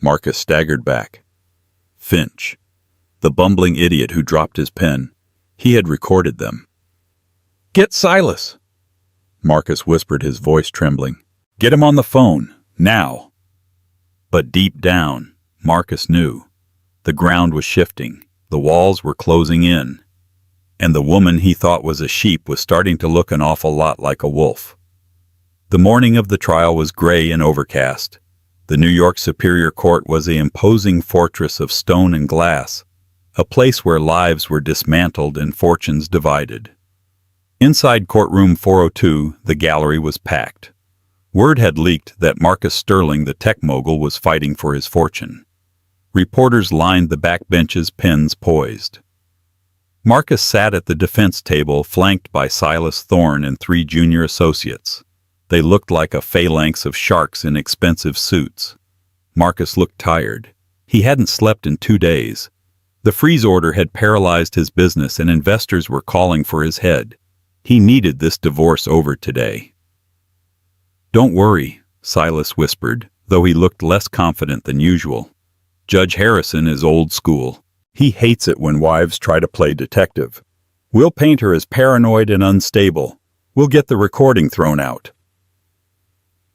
Marcus staggered back. Finch, the bumbling idiot who dropped his pen, he had recorded them. Get Silas, Marcus whispered, his voice trembling. Get him on the phone, now. But deep down, Marcus knew. The ground was shifting, the walls were closing in, and the woman he thought was a sheep was starting to look an awful lot like a wolf. The morning of the trial was gray and overcast. The New York Superior Court was an imposing fortress of stone and glass, a place where lives were dismantled and fortunes divided. Inside courtroom 402, the gallery was packed. Word had leaked that Marcus Sterling, the tech mogul, was fighting for his fortune. Reporters lined the back benches, pens poised. Marcus sat at the defense table, flanked by Silas Thorne and 3 junior associates. They looked like a phalanx of sharks in expensive suits. Marcus looked tired. He hadn't slept in 2 days. The freeze order had paralyzed his business and investors were calling for his head. He needed this divorce over today. Don't worry, Silas whispered, though he looked less confident than usual. Judge Harrison is old school. He hates it when wives try to play detective. We'll paint her as paranoid and unstable. We'll get the recording thrown out.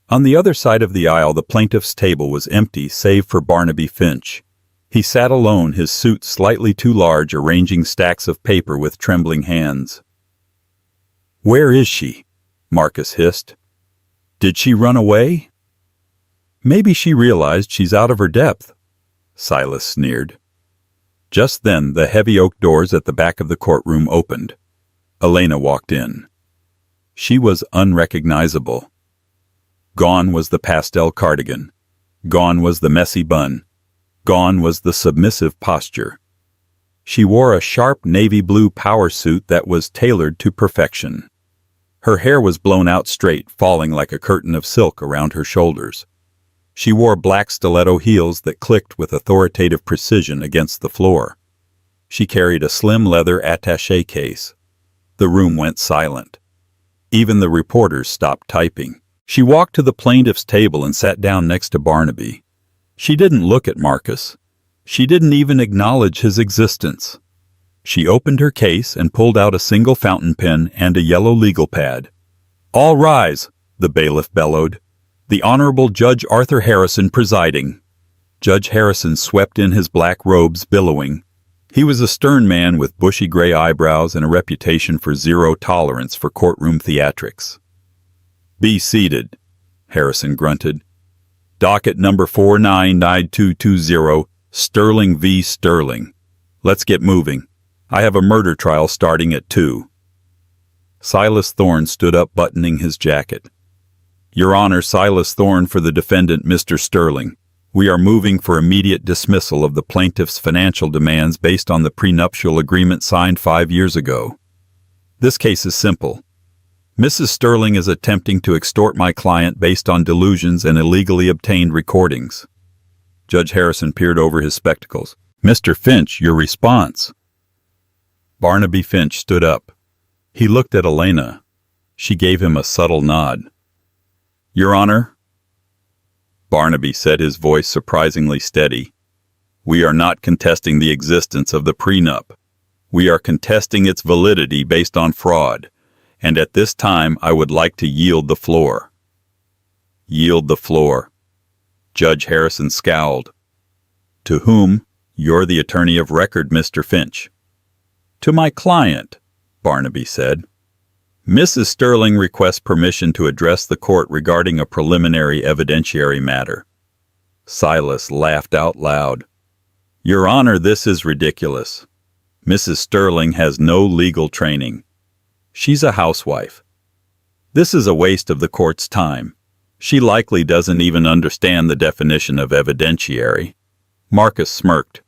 On the other side of the aisle, the plaintiff's table was empty save for Barnaby Finch. He sat alone, his suit slightly too large, arranging stacks of paper with trembling hands. Where is she? Marcus hissed. Did she run away? Maybe she realized she's out of her depth, Silas sneered. Just then, the heavy oak doors at the back of the courtroom opened. Elena walked in. She was unrecognizable. Gone was the pastel cardigan. Gone was the messy bun. Gone was the submissive posture. She wore a sharp navy blue power suit that was tailored to perfection. Her hair was blown out straight, falling like a curtain of silk around her shoulders. She wore black stiletto heels that clicked with authoritative precision against the floor. She carried a slim leather attaché case. The room went silent. Even the reporters stopped typing. She walked to the plaintiff's table and sat down next to Barnaby. She didn't look at Marcus. She didn't even acknowledge his existence. She opened her case and pulled out a single fountain pen and a yellow legal pad. All rise, the bailiff bellowed. The Honorable Judge Arthur Harrison presiding. Judge Harrison swept in his black robes, billowing. He was a stern man with bushy gray eyebrows and a reputation for zero tolerance for courtroom theatrics. Be seated, Harrison grunted. Docket number 499220, Sterling v. Sterling. Let's get moving. I have a murder trial starting at 2. Silas Thorne stood up, buttoning his jacket. Your Honor, Silas Thorne for the defendant, Mr. Sterling. We are moving for immediate dismissal of the plaintiff's financial demands based on the prenuptial agreement signed 5 years ago. This case is simple. Mrs. Sterling is attempting to extort my client based on delusions and illegally obtained recordings. Judge Harrison peered over his spectacles. Mr. Finch, your response. Barnaby Finch stood up. He looked at Elena. She gave him a subtle nod. Your Honor, Barnaby said, his voice surprisingly steady. We are not contesting the existence of the prenup. We are contesting its validity based on fraud, and at this time I would like to yield the floor. Yield the floor. Judge Harrison scowled. To whom? You're the attorney of record, Mr. Finch. To my client, Barnaby said. Mrs. Sterling requests permission to address the court regarding a preliminary evidentiary matter. Silas laughed out loud. Your Honor, this is ridiculous. Mrs. Sterling has no legal training. She's a housewife. This is a waste of the court's time. She likely doesn't even understand the definition of evidentiary. Marcus smirked.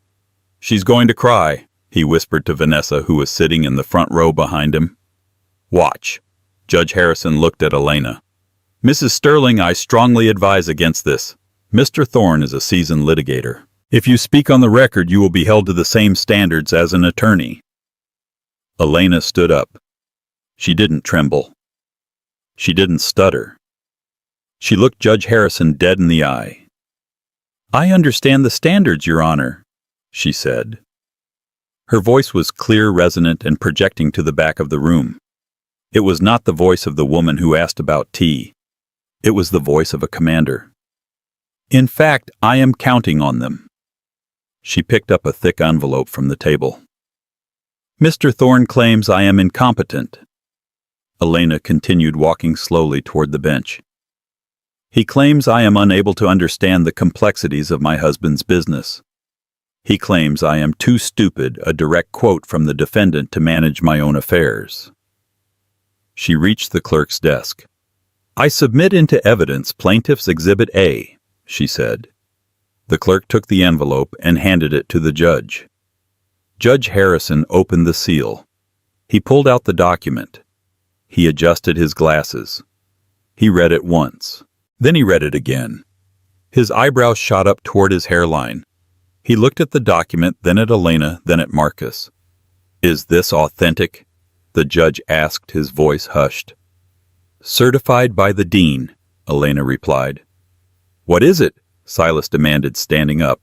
She's going to cry, he whispered to Vanessa, who was sitting in the front row behind him. Watch. Judge Harrison looked at Elena. Mrs. Sterling, I strongly advise against this. Mr. Thorne is a seasoned litigator. If you speak on the record, you will be held to the same standards as an attorney. Elena stood up. She didn't tremble. She didn't stutter. She looked Judge Harrison dead in the eye. I understand the standards, Your Honor, she said. Her voice was clear, resonant, and projecting to the back of the room. It was not the voice of the woman who asked about tea. It was the voice of a commander. In fact, I am counting on them. She picked up a thick envelope from the table. Mr. Thorne claims I am incompetent. Elena continued walking slowly toward the bench. He claims I am unable to understand the complexities of my husband's business. He claims I am too stupid, a direct quote from the defendant, to manage my own affairs. She reached the clerk's desk. I submit into evidence Plaintiff's Exhibit A, she said. The clerk took the envelope and handed it to the judge. Judge Harrison opened the seal. He pulled out the document. He adjusted his glasses. He read it once. Then he read it again. His eyebrows shot up toward his hairline. He looked at the document, then at Elena, then at Marcus. Is this authentic? The judge asked, his voice hushed. Certified by the dean, Elena replied. What is it? Silas demanded, standing up.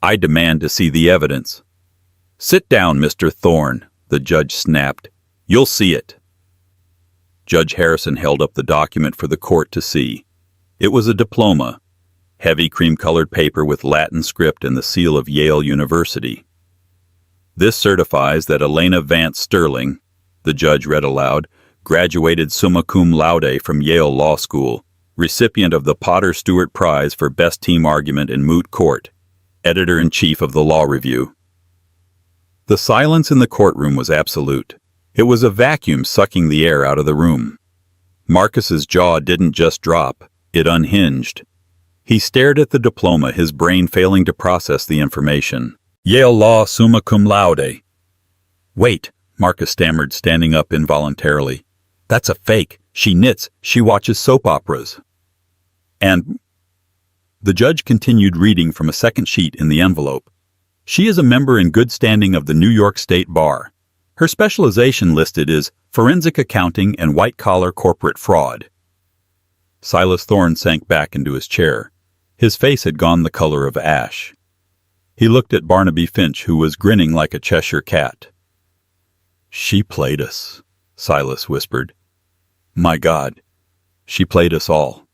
I demand to see the evidence. Sit down, Mr. Thorne, the judge snapped. You'll see it. Judge Harrison held up the document for the court to see. It was a diploma, heavy cream-colored paper with Latin script and the seal of Yale University. This certifies that Elena Vance Sterling, the judge read aloud, graduated summa cum laude from Yale Law School, recipient of the Potter Stewart Prize for Best Team Argument in Moot Court, editor-in-chief of the Law Review. The silence in the courtroom was absolute. It was a vacuum sucking the air out of the room. Marcus's jaw didn't just drop, it unhinged. He stared at the diploma, his brain failing to process the information. Yale Law summa cum laude. Wait, Marcus stammered, standing up involuntarily. That's a fake. She knits. She watches soap operas. And the judge continued reading from a second sheet in the envelope. She is a member in good standing of the New York State Bar. Her specialization listed is forensic accounting and white-collar corporate fraud. Silas Thorne sank back into his chair. His face had gone the color of ash. He looked at Barnaby Finch, who was grinning like a Cheshire cat. She played us, Silas whispered. My God, she played us all.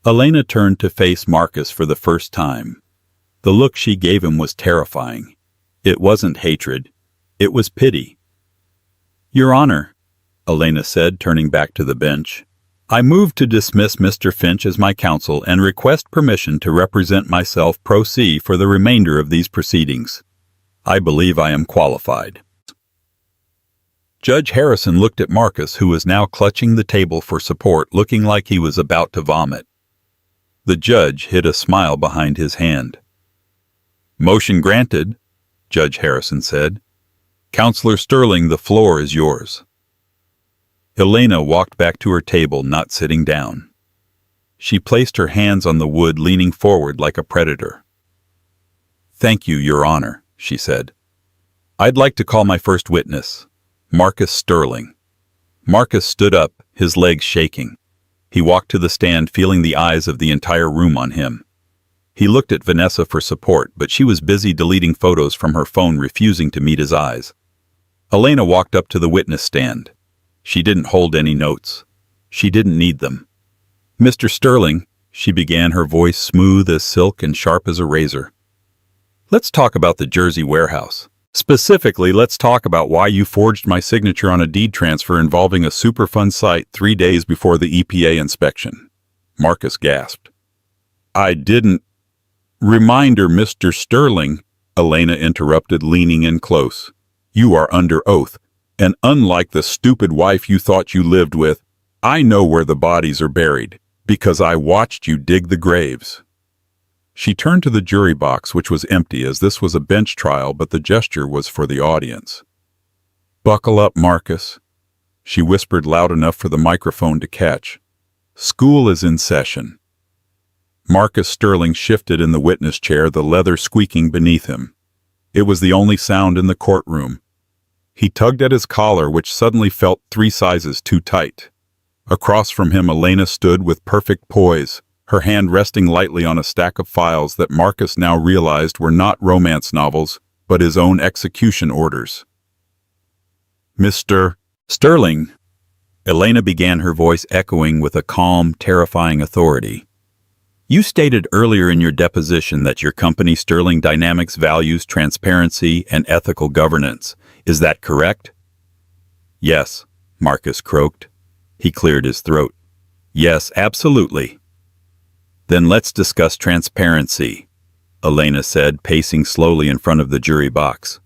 Elena turned to face Marcus for the first time. The look she gave him was terrifying. It wasn't hatred. It was pity. Your Honor, Elena said, turning back to the bench, I move to dismiss Mr. Finch as my counsel and request permission to represent myself pro se for the remainder of these proceedings. I believe I am qualified. Judge Harrison looked at Marcus, who was now clutching the table for support, looking like he was about to vomit. The judge hid a smile behind his hand. Motion granted, Judge Harrison said. Counselor Sterling, the floor is yours. Elena walked back to her table, not sitting down. She placed her hands on the wood, leaning forward like a predator. Thank you, Your Honor, she said. I'd like to call my first witness, Marcus Sterling. Marcus stood up, his legs shaking. He walked to the stand, feeling the eyes of the entire room on him. He looked at Vanessa for support, but she was busy deleting photos from her phone, refusing to meet his eyes. Elena walked up to the witness stand. She didn't hold any notes. She didn't need them. Mr. Sterling, she began, her voice smooth as silk and sharp as a razor. Let's talk about the Jersey warehouse. Specifically, let's talk about why you forged my signature on a deed transfer involving a Superfund site 3 days before the EPA inspection. Marcus gasped. I didn't. Reminder, Mr. Sterling, Elena interrupted, leaning in close. You are under oath, and unlike the stupid wife you thought you lived with, I know where the bodies are buried, because I watched you dig the graves. She turned to the jury box, which was empty, as this was a bench trial, but the gesture was for the audience. Buckle up, Marcus, she whispered loud enough for the microphone to catch. School is in session. Marcus Sterling shifted in the witness chair, the leather squeaking beneath him. It was the only sound in the courtroom. He tugged at his collar, which suddenly felt 3 sizes too tight. Across from him, Elena stood with perfect poise, her hand resting lightly on a stack of files that Marcus now realized were not romance novels, but his own execution orders. Mr. Sterling, Elena began, her voice echoing with a calm, terrifying authority. You stated earlier in your deposition that your company Sterling Dynamics values transparency and ethical governance. Is that correct? Yes, Marcus croaked. He cleared his throat. Yes, absolutely. Then let's discuss transparency, Elena said, pacing slowly in front of the jury box.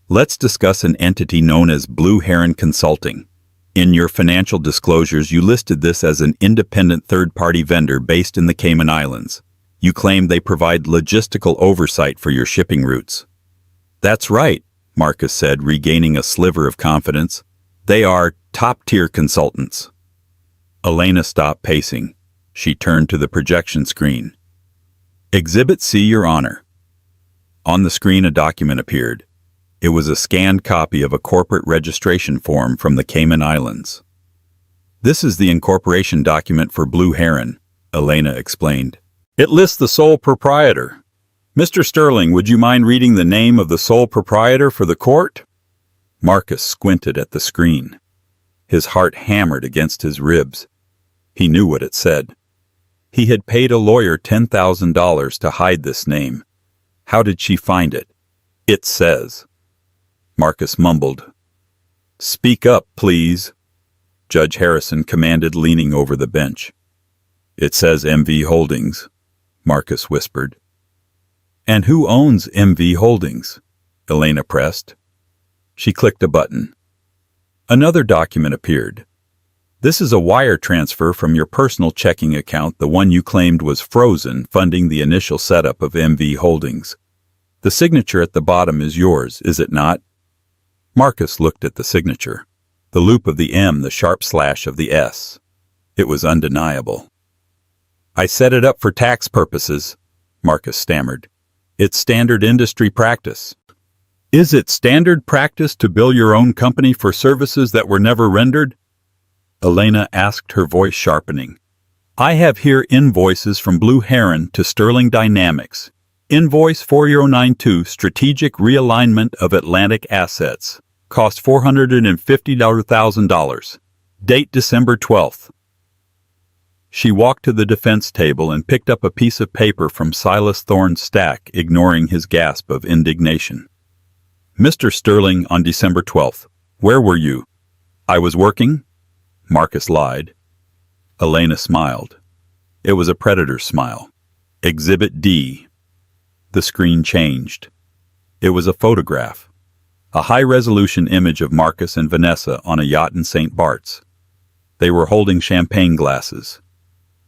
Let's discuss an entity known as Blue Heron Consulting. In your financial disclosures, you listed this as an independent third-party vendor based in the Cayman Islands. You claim they provide logistical oversight for your shipping routes. That's right, Marcus said, regaining a sliver of confidence. They are top-tier consultants. Elena stopped pacing. She turned to the projection screen. Exhibit C, Your Honor. On the screen, a document appeared. It was a scanned copy of a corporate registration form from the Cayman Islands. This is the incorporation document for Blue Heron, Elena explained. It lists the sole proprietor. Mr. Sterling, would you mind reading the name of the sole proprietor for the court? Marcus squinted at the screen. His heart hammered against his ribs. He knew what it said. He had paid a lawyer $10,000 to hide this name. How did she find it? It says. Marcus mumbled. Speak up, please, Judge Harrison commanded, leaning over the bench. It says MV Holdings, Marcus whispered. And who owns MV Holdings? Elena pressed. She clicked a button. Another document appeared. This is a wire transfer from your personal checking account, the one you claimed was frozen, funding the initial setup of MV Holdings. The signature at the bottom is yours, is it not? Marcus looked at the signature. The loop of the M, the sharp slash of the S. It was undeniable. I set it up for tax purposes, Marcus stammered. It's standard industry practice. Is it standard practice to bill your own company for services that were never rendered? Elena asked, her voice sharpening. I have here invoices from Blue Heron to Sterling Dynamics. Invoice 4092, Strategic Realignment of Atlantic Assets. Cost $450,000. Date December 12th. She walked to the defense table and picked up a piece of paper from Silas Thorne's stack, ignoring his gasp of indignation. Mr. Sterling, on December 12th. Where were you? I was working. Marcus lied. Elena smiled. It was a predator's smile. Exhibit D. The screen changed. It was a photograph. A high-resolution image of Marcus and Vanessa on a yacht in St. Bart's. They were holding champagne glasses.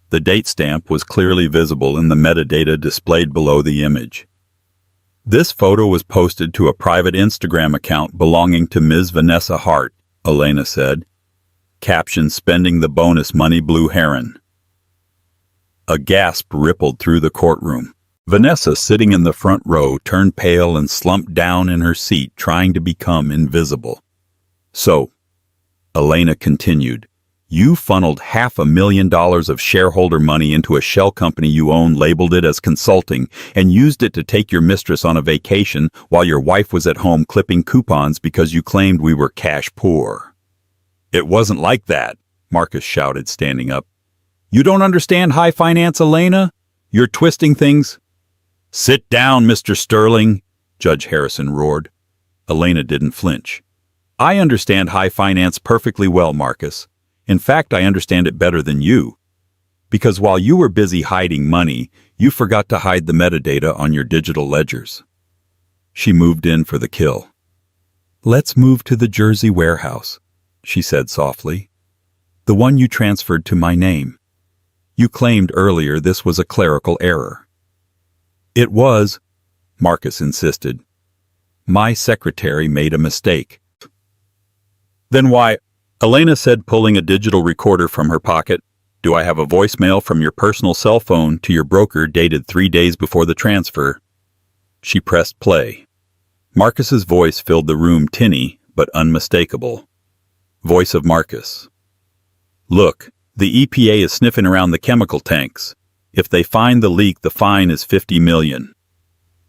The date stamp was clearly visible in the metadata displayed below the image. This photo was posted to a private Instagram account belonging to Ms. Vanessa Hart, Elena said. Caption, spending the bonus money Blue Heron. A gasp rippled through the courtroom. Vanessa, sitting in the front row, turned pale and slumped down in her seat, trying to become invisible. So, Elena continued, you funneled $500,000 of shareholder money into a shell company you own, labeled it as consulting, and used it to take your mistress on a vacation while your wife was at home clipping coupons because you claimed we were cash poor. It wasn't like that, Marcus shouted, standing up. You don't understand high finance, Elena? You're twisting things. Sit down, Mr. Sterling, Judge Harrison roared. Elena didn't flinch. I understand high finance perfectly well, Marcus. In fact, I understand it better than you. Because while you were busy hiding money, you forgot to hide the metadata on your digital ledgers. She moved in for the kill. "Let's move to the Jersey warehouse," she said softly. "The one you transferred to my name. You claimed earlier this was a clerical error." "It was," Marcus insisted. "My secretary made a mistake." "Then why?" Elena said, pulling a digital recorder from her pocket. "Do I have a voicemail from your personal cell phone to your broker dated 3 days before the transfer?" She pressed play. Marcus's voice filled the room, tinny but unmistakable. Voice of Marcus. "Look, the EPA is sniffing around the chemical tanks. If they find the leak, the fine is $50 million.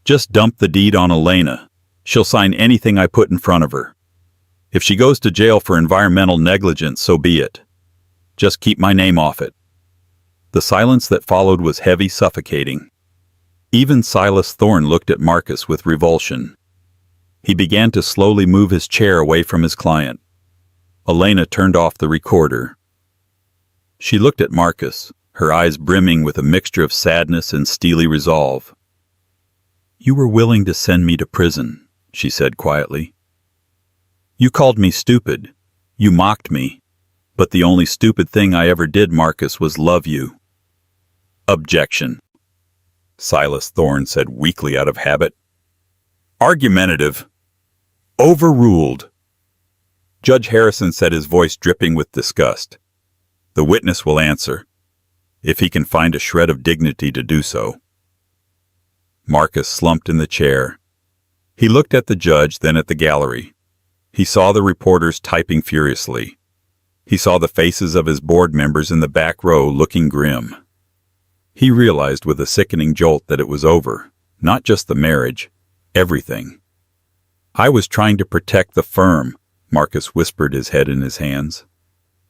Just dump the deed on Elena. She'll sign anything I put in front of her. If she goes to jail for environmental negligence, so be it. Just keep my name off it." The silence that followed was heavy, suffocating. Even Silas Thorne looked at Marcus with revulsion. He began to slowly move his chair away from his client. Elena turned off the recorder. She looked at Marcus, her eyes brimming with a mixture of sadness and steely resolve. "You were willing to send me to prison," she said quietly. "You called me stupid. You mocked me. But the only stupid thing I ever did, Marcus, was love you." "Objection," Silas Thorne said weakly out of habit. "Argumentative." "Overruled." Judge Harrison said, his voice dripping with disgust. "The witness will answer, if he can find a shred of dignity to do so." Marcus slumped in the chair. He looked at the judge, then at the gallery. He saw the reporters typing furiously. He saw the faces of his board members in the back row looking grim. He realized with a sickening jolt that it was over. Not just the marriage, everything. "I was trying to protect the firm," Marcus whispered, his head in his hands.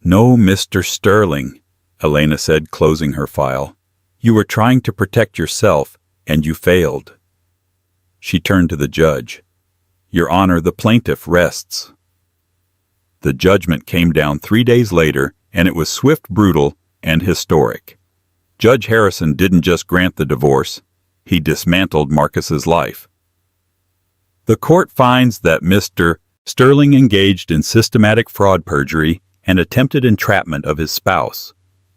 "No, Mr. Sterling," Elena said, closing her file. "You were trying to protect yourself, and you failed." She turned to the judge. "Your Honor, the plaintiff rests." The judgment came down 3 days later, and it was swift, brutal, and historic. Judge Harrison didn't just grant the divorce, he dismantled Marcus's life. The court finds that Mr. Sterling engaged in systematic fraud, perjury, and attempted entrapment of his spouse.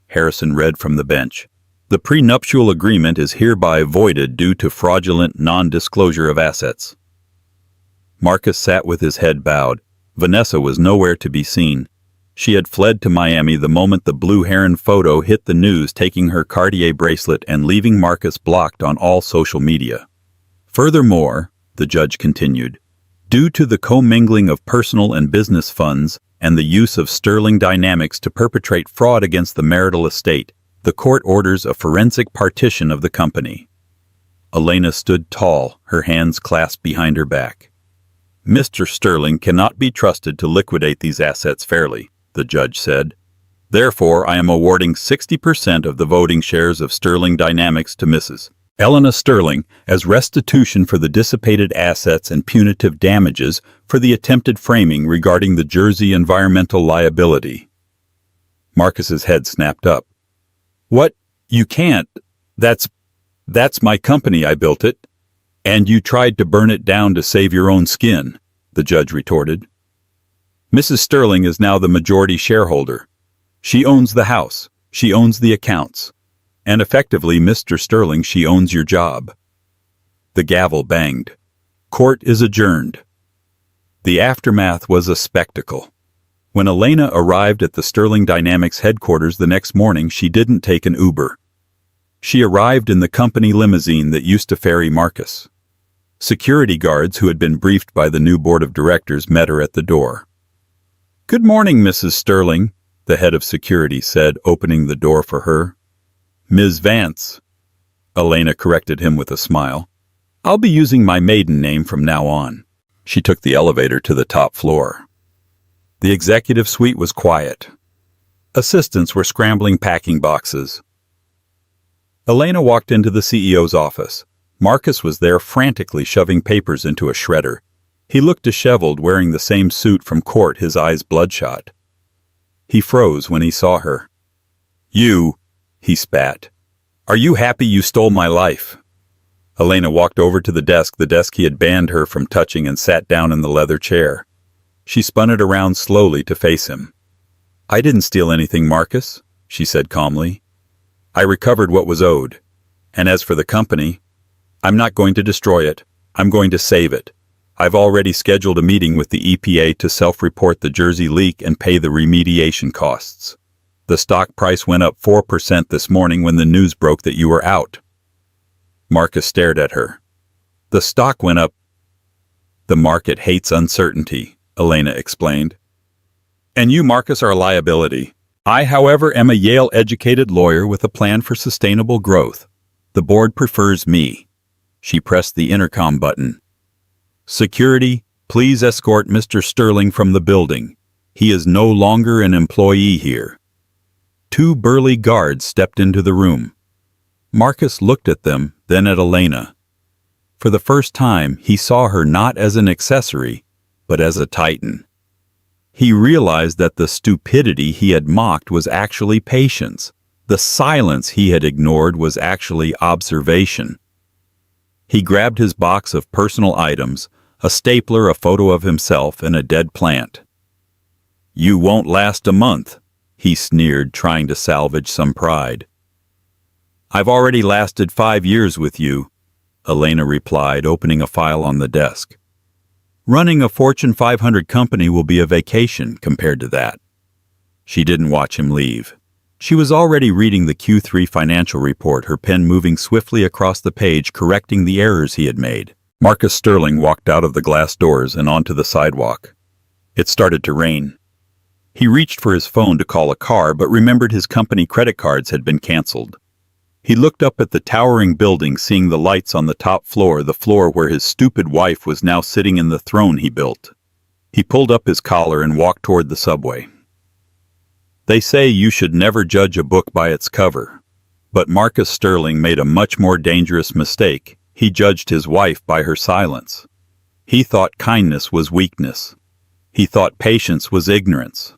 Harrison read from the bench. "The prenuptial agreement is hereby voided due to fraudulent non-disclosure of assets." Marcus sat with his head bowed. Vanessa was nowhere to be seen. She had fled to Miami the moment the blue heron photo hit the news, taking her Cartier bracelet and leaving Marcus blocked on all social media. Furthermore, the judge continued, due to the commingling of personal and business funds and the use of Sterling Dynamics to perpetrate fraud against the marital estate, the court orders a forensic partition of the company. Elena stood tall, her hands clasped behind her back. "Mr. Sterling cannot be trusted to liquidate these assets fairly," the judge said. "Therefore, I am awarding 60% of the voting shares of Sterling Dynamics to Mrs. Elena Sterling as restitution for the dissipated assets and punitive damages for the attempted framing regarding the Jersey environmental liability." Marcus's head snapped up. "What? You can't. That's my company. I built it. And you tried to burn it down to save your own skin," the judge retorted. "Mrs. Sterling is now the majority shareholder. She owns the house. She owns the accounts. And effectively, Mr. Sterling, she owns your job." The gavel banged. Court is adjourned. The aftermath was a spectacle. When Elena arrived at the Sterling Dynamics headquarters the next morning, she didn't take an Uber. She arrived in the company limousine that used to ferry Marcus. Security guards who had been briefed by the new board of directors met her at the door. "Good morning, Mrs. Sterling," the head of security said, opening the door for her. "Ms. Vance," Elena corrected him with a smile. "I'll be using my maiden name from now on." She took the elevator to the top floor. The executive suite was quiet. Assistants were scrambling packing boxes. Elena walked into the CEO's office. Marcus was there, frantically shoving papers into a shredder. He looked disheveled, wearing the same suit from court, his eyes bloodshot. He froze when he saw her. "You," he spat. "Are you happy you stole my life?" Elena walked over to the desk he had banned her from touching, and sat down in the leather chair. She spun it around slowly to face him. "I didn't steal anything, Marcus," she said calmly. "I recovered what was owed. And as for the company, I'm not going to destroy it. I'm going to save it. I've already scheduled a meeting with the EPA to self-report the Jersey leak and pay the remediation costs. The stock price went up 4% this morning when the news broke that you were out." Marcus stared at her. "The stock went up." "The market hates uncertainty," Elena explained. "And you, Marcus, are a liability. I, however, am a Yale-educated lawyer with a plan for sustainable growth. The board prefers me." She pressed the intercom button. "Security, please escort Mr. Sterling from the building. He is no longer an employee here." 2 burly guards stepped into the room. Marcus looked at them, then at Elena. For the first time, he saw her not as an accessory, but as a titan. He realized that the stupidity he had mocked was actually patience. The silence he had ignored was actually observation. He grabbed his box of personal items, a stapler, a photo of himself, and a dead plant. "You won't last a month," he sneered, trying to salvage some pride. "I've already lasted 5 years with you," Elena replied, opening a file on the desk. "Running a Fortune 500 company will be a vacation compared to that." She didn't watch him leave. She was already reading the Q3 financial report, her pen moving swiftly across the page, correcting the errors he had made. Marcus Sterling walked out of the glass doors and onto the sidewalk. It started to rain. He reached for his phone to call a car, but remembered his company credit cards had been canceled. He looked up at the towering building, seeing the lights on the top floor, the floor where his stupid wife was now sitting in the throne he built. He pulled up his collar and walked toward the subway. They say you should never judge a book by its cover. But Marcus Sterling made a much more dangerous mistake. He judged his wife by her silence. He thought kindness was weakness. He thought patience was ignorance.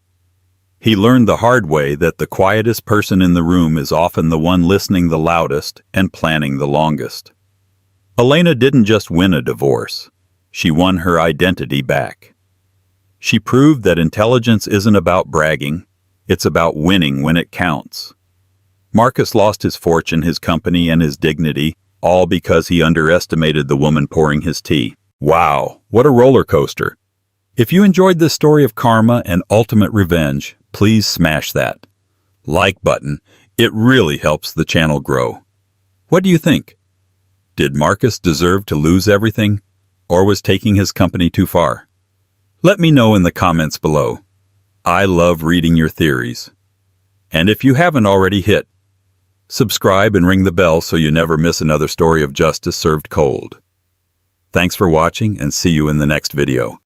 He learned the hard way that the quietest person in the room is often the one listening the loudest and planning the longest. Elena didn't just win a divorce. She won her identity back. She proved that intelligence isn't about bragging. It's about winning when it counts. Marcus lost his fortune, his company, and his dignity, all because he underestimated the woman pouring his tea. Wow, what a roller coaster. If you enjoyed this story of karma and ultimate revenge, please smash that like button. It really helps the channel grow. What do you think? Did Marcus deserve to lose everything, or was taking his company too far? Let me know in the comments below. I love reading your theories. And if you haven't already, hit subscribe and ring the bell so you never miss another story of justice served cold. Thanks for watching, and see you in the next video.